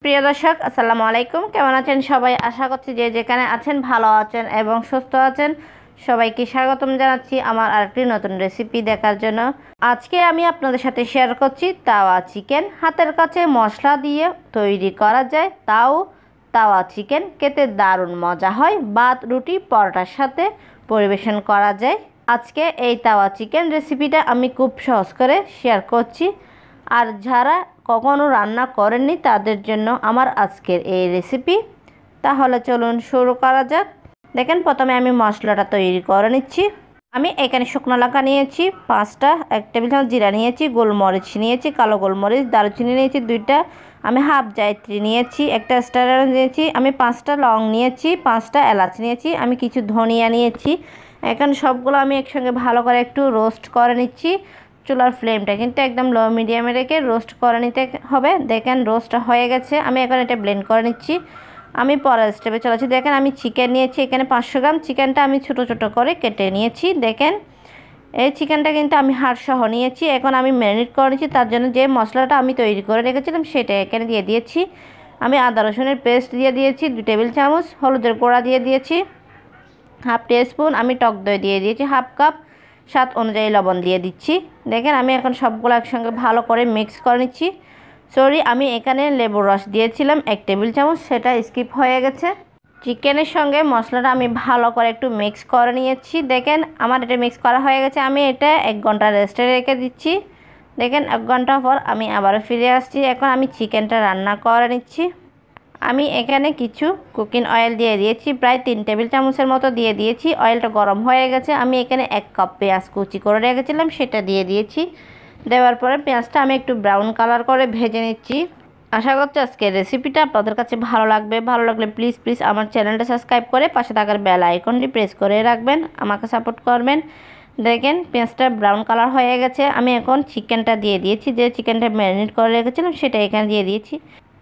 প্রিয় দর্শক আসসালামু আলাইকুম, কেমন আছেন সবাই? আশা করছি যে যেখানে আছেন ভালো আছেন এবং সুস্থ আছেন। সবাইকে স্বাগতম জানাচ্ছি আমার আরেকটি নতুন রেসিপি দেখার জন্য। আজকে আমি আপনাদের সাথে শেয়ার করছি তাওয়া চিকেন। হাতের কাছে মশলা দিয়ে তৈরি করা যায় তাওয়া চিকেন। খেতে দারুণ মজা হয়, ভাত রুটি পরোটার সাথে পরিবেশন করা যায়। আজকে এই তাওয়া চিকেন রেসিপিটা আমি খুব সহজ করে শেয়ার করছি। আর যারা কখনো রান্না করেননি তাদের জন্য আমার আজকের এই রেসিপি। তাহলে চলুন শুরু করা যাক। দেখেন, প্রথমে আমি মশলাটা তৈরি করে নিচ্ছি। আমি এখানে শুকনো লঙ্কা নিয়েছি 5টা, 1 টেবিল চামচ জিরা নিয়েছি, গোলমরিচ নিয়েছি, কালো গোলমরিচ, দারুচিনি নিয়েছি 2টা, আমি হাফ জায়ত্রী নিয়েছি, একটা স্টার নিয়েছি, আমি 5টা লং নিয়েছি, 5টা এলাচ নিয়েছি, আমি কিছু ধনিয়া নিয়েছি। এখন সবগুলো আমি একসঙ্গে ভালো করে একটু রোস্ট করে নিচ্ছি। চুলার ফ্লেমটা কিন্তু একদম লো মিডিয়ামে রেখে রোস্ট করে নিতে হবে। দেখেন রোস্টটা হয়ে গেছে, আমি এখন এটা ব্লেন্ড করে নিচ্ছি। আমি পরের স্টেপে চলেছি। দেখেন আমি চিকেন নিয়েছি এখানে 500 গ্রাম। চিকেনটা আমি ছোটো ছোটো করে কেটে নিয়েছি। দেখেন এই চিকেনটা কিন্তু আমি হাড় সহ নিয়েছি। এখন আমি ম্যারিনেট করে নিচ্ছি। তার জন্য যে মশলাটা আমি তৈরি করে রেখেছিলাম সেটা এখানে দিয়ে দিয়েছি। আমি আদা রসুনের পেস্ট দিয়ে দিয়েছি 2 টেবিল চামচ, হলুদের গুঁড়া দিয়ে দিয়েছি হাফ টিস্পুন, আমি টক দই দিয়ে দিয়েছি হাফ কাপ, স্বাদ অনুযায়ী লবণ দিয়ে দিচ্ছি। দেখেন আমি এখন সবগুলো একসঙ্গে ভালো করে মিক্স করে নিচ্ছি। আমি এখানে লেবুর রস দিয়েছিলাম 1 টেবিল চামচ, সেটা স্কিপ হয়ে গেছে। চিকেনের সঙ্গে মশলাটা আমি ভালো করে একটু মিক্স করে নিয়েছি। দেখেন আমার এটা মিক্স করা হয়ে গেছে। আমি এটা 1 ঘন্টা রেস্টে রেখে দিচ্ছি। দেখেন 1 ঘন্টা পর আমি আবারও ফিরে আসছি। এখন আমি চিকেনটা রান্না করে নিচ্ছি। আমি এখানে কিছু কুকিং অয়েল দিয়ে দিয়েছি, প্রায় 3 টেবিল চামচের মতো দিয়ে দিয়েছি। অয়েলটা গরম হয়ে গেছে। আমি এখানে 1 কাপ পেঁয়াজ কুচি করে রেখেছিলাম, সেটা দিয়ে দিয়েছি। দেওয়ার পরে পেঁয়াজটা আমি একটু ব্রাউন কালার করে ভেজে নিচ্ছি। আশা করছি আজকের রেসিপিটা আপনাদের কাছে ভালো লাগবে। ভালো লাগলে প্লিজ আমার চ্যানেলটা সাবস্ক্রাইব করে পাশে থাকার বেল আইকনটি প্রেস করে রাখবেন, আমাকে সাপোর্ট করবেন। দেখেন পেঁয়াজটা ব্রাউন কালার হয়ে গেছে। আমি এখন চিকেনটা দিয়ে দিয়েছি, যে চিকেনটা ম্যারিনেট করে রেখেছিলাম সেটা এখানে দিয়ে দিয়েছি।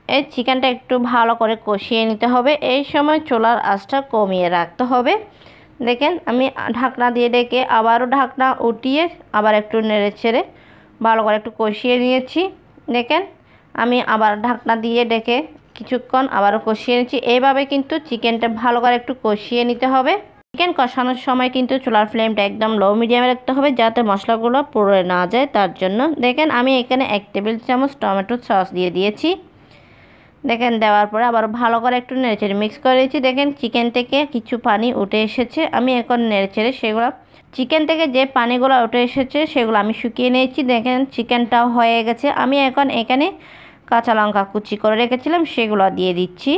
এই চিকেনটা একটু ভালো করে কষিয়ে নিতে হবে। এই সময় চুলার আঁচটা কমিয়ে রাখতে হবে। দেখেন আমি ঢাকনা দিয়ে ডেকে আবারও ঢাকনা উঠিয়ে আবার একটু নেড়ে ছেড়ে ভালো করে একটু কষিয়ে নিয়েছি। দেখেন আমি আবার ঢাকনা দিয়ে ডেকে কিছুক্ষণ আবারও কষিয়ে নিচ্ছি। এইভাবে কিন্তু চিকেনটা ভালো করে একটু কষিয়ে নিতে হবে। চিকেন কষানোর সময় কিন্তু চুলার ফ্লেমটা একদম লো মিডিয়ামে রাখতে হবে, যাতে মশলাগুলো পুড়ে না যায় তার জন্য। দেখেন আমি এখানে 1 টেবিল চামচ টমেটো সস দিয়ে দিয়েছি। দেখেন দেওয়ার পরে আবার ভালো করে একটু নেড়েচেড়ে মিক্স করে দিয়েছি। দেখেন চিকেন থেকে কিছু পানি উঠে এসেছে। আমি এখন নেড়েচেড়ে সেগুলো, চিকেন থেকে যে পানিগুলো উঠে এসেছে সেগুলো আমি শুকিয়ে নিয়েছি। দেখেন চিকেনটাও হয়ে গেছে। আমি এখন এখানে কাঁচা লঙ্কা কুচি করে রেখেছিলাম সেগুলো দিয়ে দিচ্ছি।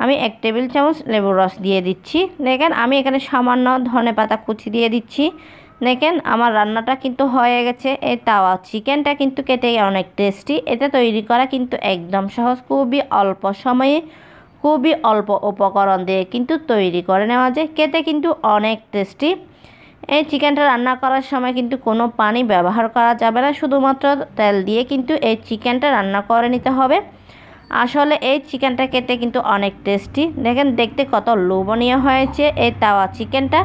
আমি 1 টেবিল চামচ লেবুর রস দিয়ে দিচ্ছি। দেখেন আমি এখানে সামান্য ধনেপাতা কুচি দিয়ে দিচ্ছি। দেখেন আমার রান্নাটা কিন্তু হয়ে গেছে। এই তাওয়া চিকেনটা কিন্তু খেতে অনেক টেস্টি। এটা তৈরি করা কিন্তু একদম সহজ, খুবই অল্প সময়ে খুবই অল্প উপকরণ দিয়ে কিন্তু তৈরি করে নেওয়া যায়। খেতে কিন্তু অনেক টেস্টি। এই চিকেনটা রান্না করার সময় কিন্তু কোনো পানি ব্যবহার করা যাবে না, শুধুমাত্র তেল দিয়ে কিন্তু এই চিকেনটা রান্না করে নিতে হবে। আসলে এই চিকেনটা খেতে কিন্তু অনেক টেস্টি। দেখেন দেখতে কত লোভনীয় হয়েছে এই তাওয়া চিকেনটা।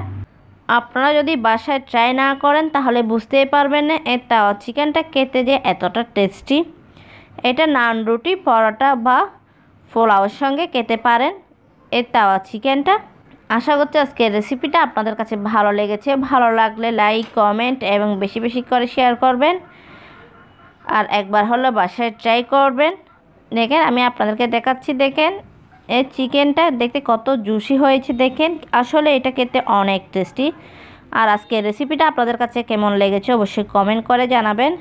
আপনারা যদি বাসায় ট্রাই না করেন তাহলে বুঝতেই পারবেন না এই তাওয়া চিকেনটা খেতে যে এতটা টেস্টি। এটা নান, রুটি, পরোটা বা পোলাওয়ের সঙ্গে খেতে পারেন এই তাওয়া চিকেনটা। আশা করছি আজকের রেসিপিটা আপনাদের কাছে ভালো লেগেছে। ভালো লাগলে লাইক, কমেন্ট এবং বেশি বেশি করে শেয়ার করবেন। আর একবার হলো বাসায় ট্রাই করবেন। দেখেন আমি আপনাদেরকে দেখাচ্ছি। দেখেন এই চিকেনটা দেখতে কত জুসি হয়েছে। দেখেন আসলে এটা খেতে অনেক টেস্টি। আর আজকের রেসিপিটা আপনাদের কাছে কেমন লেগেছে অবশ্যই কমেন্ট করে জানাবেন।